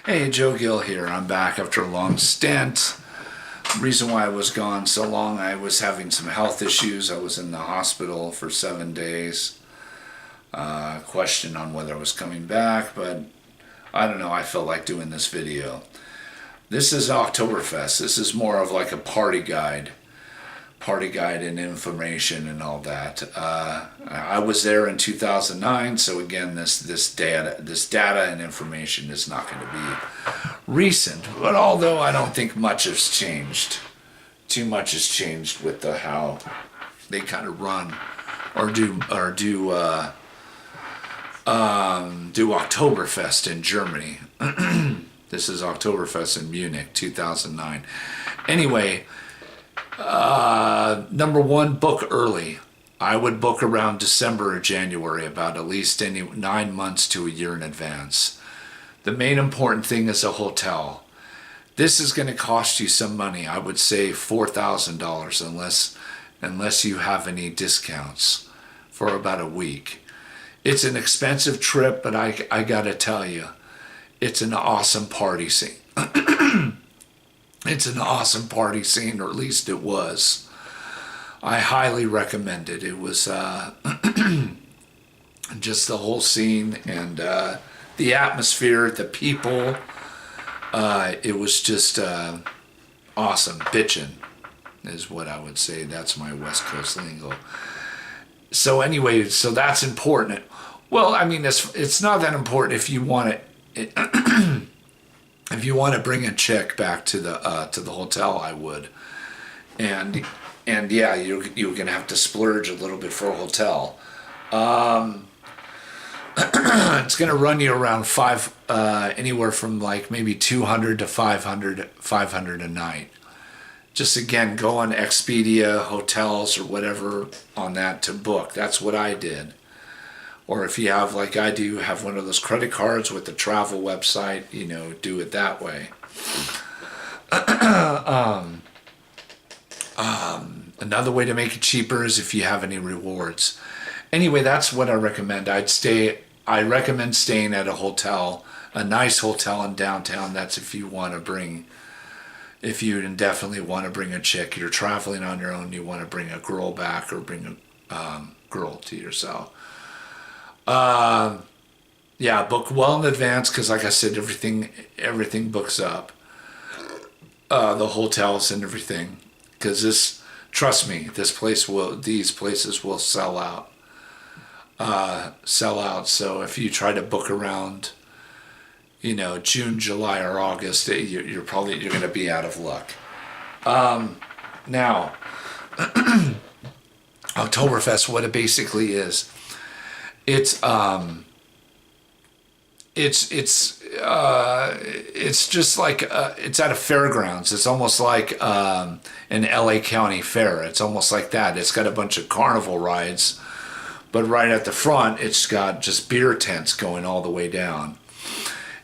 Hey, Joe Gill here. I'm back after a long stint. Reason why I was gone so long, I was having some health issues. I was in the hospital for 7 days. Question on whether I was coming back, but I don't know. I felt like doing this video. This is Oktoberfest. This is more of like a party guide and information and all that. I was there in 2009, so again, this data and information is not going to be recent. But although I don't think much has changed, too much has changed with how they kind of run or do Oktoberfest in Germany. This is Oktoberfest in Munich, 2009. Anyway. Number one, book early. I would book around December or January, about at least 9 months to a year in advance. The main important thing is a hotel. This is going to cost you some money. I would say $4,000 unless you have any discounts for about a week. It's an expensive trip, but I gotta tell you, it's an awesome party scene. It's an awesome party scene, or at least it was. I highly recommend it. It was just the whole scene and the atmosphere, the people. It was just awesome. Bitchin' is what I would say. That's my West Coast lingo. So anyway, so that's important. Well, I mean, it's not that important if you want it. If you want to bring a chick back to the hotel, I would, and yeah, you're gonna have to splurge a little bit for a hotel. It's gonna run you around anywhere from like maybe 200 to 500 a night. Just again, go on Expedia, hotels, or whatever on that to book. That's what I did. Or if you have, like I do, have one of those credit cards with the travel website, do it that way. Another way to make it cheaper is if you have any rewards. Anyway, that's what I recommend. I recommend staying at a hotel, a nice hotel in downtown. That's if you definitely want to bring a chick. You're traveling on your own, you want to bring a girl back or bring a girl to yourself. Yeah, book well in advance because, like I said, everything books up. The hotels and everything, because trust me, these places will sell out. So if you try to book around, June, July, or August, you're going to be out of luck. Now, Oktoberfest, what it basically is. It's just like it's at a fairgrounds. It's almost like an LA County fair. It's almost like that. It's got a bunch of carnival rides, but right at the front, it's got just beer tents going all the way down,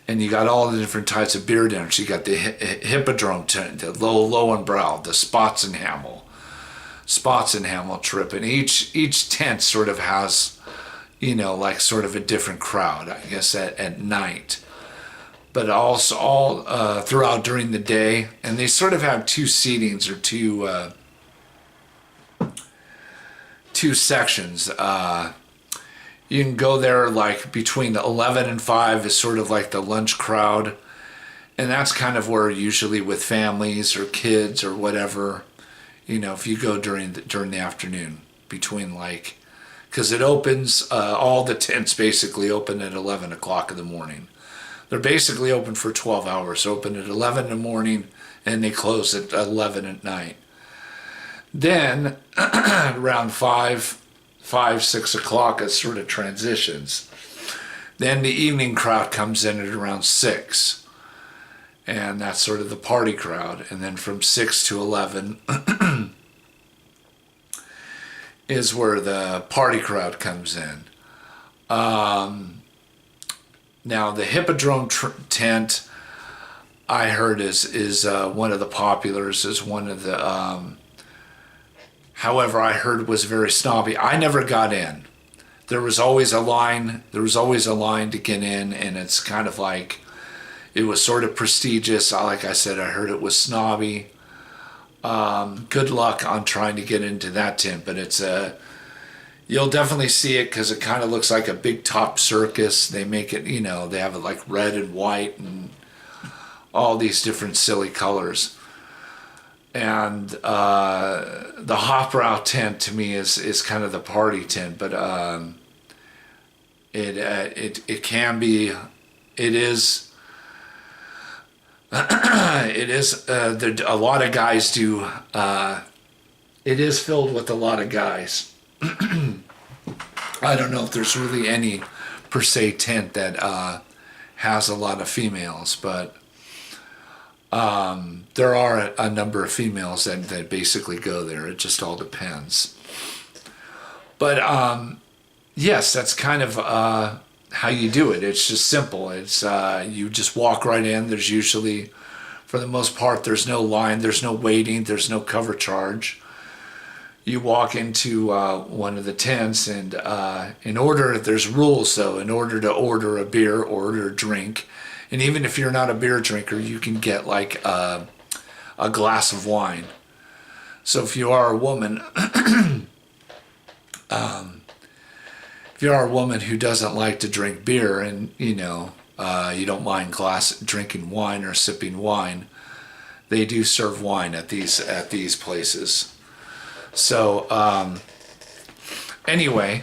and you got all the different types of beer tents. You got the Hippodrome tent, the low and brow, the Spots and Hamel trip, and each tent sort of has, like sort of a different crowd, I guess, at night. But also all throughout during the day. And they sort of have two seatings or two sections. You can go there like between 11 and 5 is sort of like the lunch crowd. And that's kind of where usually with families or kids or whatever, if you go during the afternoon between like, because it opens, all the tents basically open at 11 o'clock in the morning. They're basically open for 12 hours, open at 11 in the morning, and they close at 11 at night. Then, around 6 o'clock, it sort of transitions. Then the evening crowd comes in at around 6. And that's sort of the party crowd. And then from 6 to 11... is where the party crowd comes in. Now the Hippodrome tent, I heard is one of the populars, is one of the. However, I heard was very snobby. I never got in. There was always a line to get in, and it's kind of like It was sort of prestigious. Like I said, I heard it was snobby. Good luck on trying to get into that tent, but you'll definitely see it because it kind of looks like a big top circus. They make it, they have it like red and white and all these different silly colors. And the hop route tent to me is kind of the party tent, but it can be, it is a lot of guys do. It is filled with a lot of guys. I don't know if there's really any per se tent that has a lot of females, but there are a number of females that basically go there. It just all depends. But yes, that's kind of how you do it. It's just simple. It's you just walk right in. There's usually, for the most part, there's no line, there's no waiting, there's no cover charge. You walk into one of the tents, and there's rules though. In order to order a beer, order a drink, and even if you're not a beer drinker, you can get like a glass of wine. So if you are a woman, if you are a woman who doesn't like to drink beer, and you don't mind drinking wine or sipping wine, they do serve wine at these places. So anyway,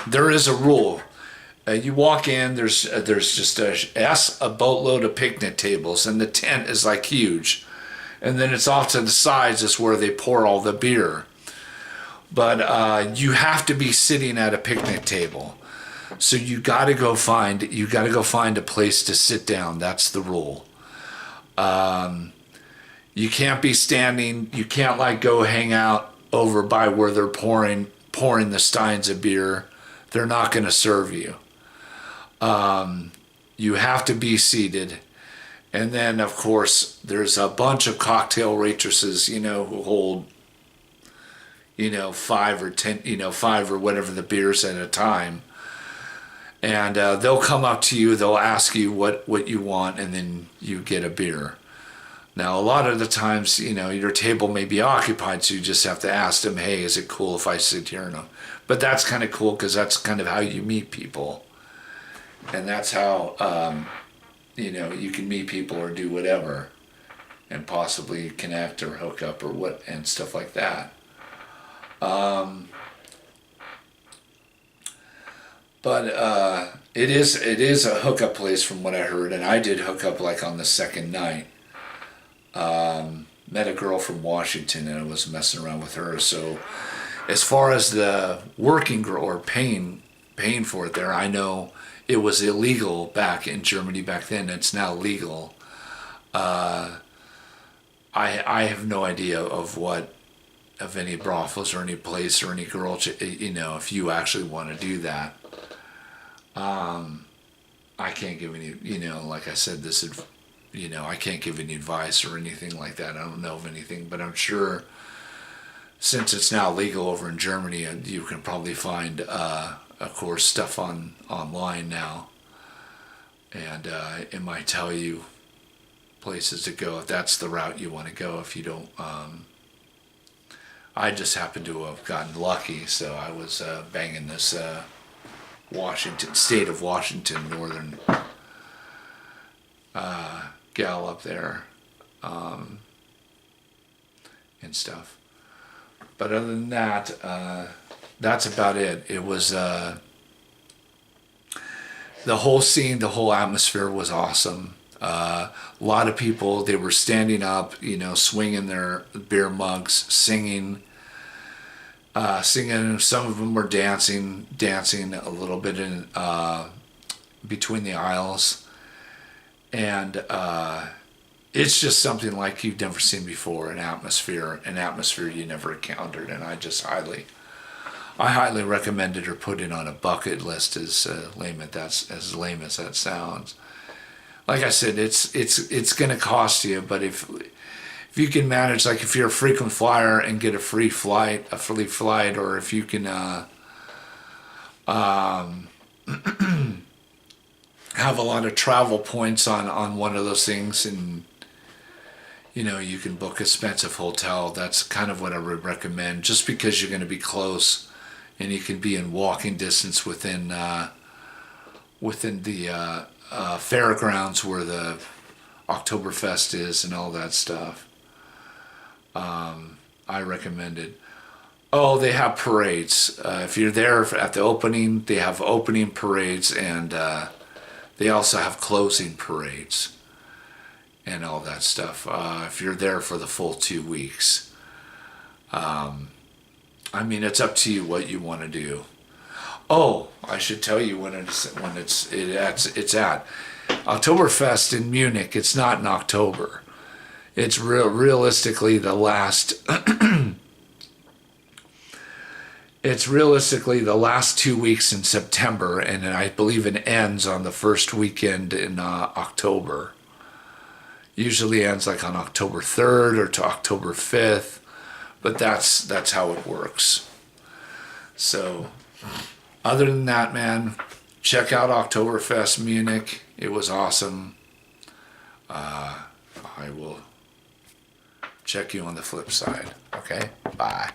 there is a rule. You walk in, there's just a boatload of picnic tables, and the tent is like huge. And then it's off to the sides is where they pour all the beer. But you have to be sitting at a picnic table. So you got to go find a place to sit down. That's the rule. You can't be standing. You can't like go hang out over by where they're pouring the steins of beer. They're not going to serve you. You have to be seated. And then, of course, there's a bunch of cocktail waitresses, who hold, 5 or 10, 5 or whatever the beers at a time. And they'll come up to you, they'll ask you what you want, and then you get a beer. Now, a lot of the times, your table may be occupied, so you just have to ask them, hey, is it cool if I sit here? But that's kind of cool because that's kind of how you meet people. And that's how, you can meet people or do whatever and possibly connect or hook up and stuff like that. But it is a hookup place from what I heard, and I did hook up like on the second night. Met a girl from Washington, and I was messing around with her. So as far as the working girl or paying for it there, I know it was illegal back in Germany back then. It's now legal. I have no idea of any brothels or any place or any girl, if you actually want to do that. I can't give any, like I said, I can't give any advice or anything like that. I don't know of anything, but I'm sure since it's now legal over in Germany, you can probably find, of course, stuff online now. And it might tell you places to go if that's the route you want to go. If you don't, I just happened to have gotten lucky, so I was banging this state of Washington, northern gal up there, and stuff. But other than that, that's about it. It was the whole scene, the whole atmosphere was awesome. A lot of people, they were standing up, swinging their beer mugs, singing. Some of them were dancing a little bit in between the aisles, and it's just something like you've never seen before. An atmosphere you never encountered, and I highly recommend it or put it on a bucket list. As lame as that sounds. Like I said, it's going to cost you, but if you can manage, like if you're a frequent flyer and get a free flight, or if you can have have a lot of travel points on one of those things, and you can book a expensive hotel. That's kind of what I would recommend, just because you're going to be close and you can be in walking distance within the fairgrounds where the Oktoberfest is and all that stuff. I recommend it. Oh, they have parades. If you're there at the opening, they have opening parades, and they also have closing parades and all that stuff. If you're there for the full 2 weeks. I mean, it's up to you what you want to do. Oh, I should tell you when it's at Oktoberfest in Munich. It's not in October. It's realistically the last. It's realistically the last 2 weeks in September, and I believe it ends on the first weekend in October. Usually ends like on October 3rd or to October 5th, but that's how it works. So, other than that, man, check out Oktoberfest Munich. It was awesome. I will check you on the flip side. Okay? Bye.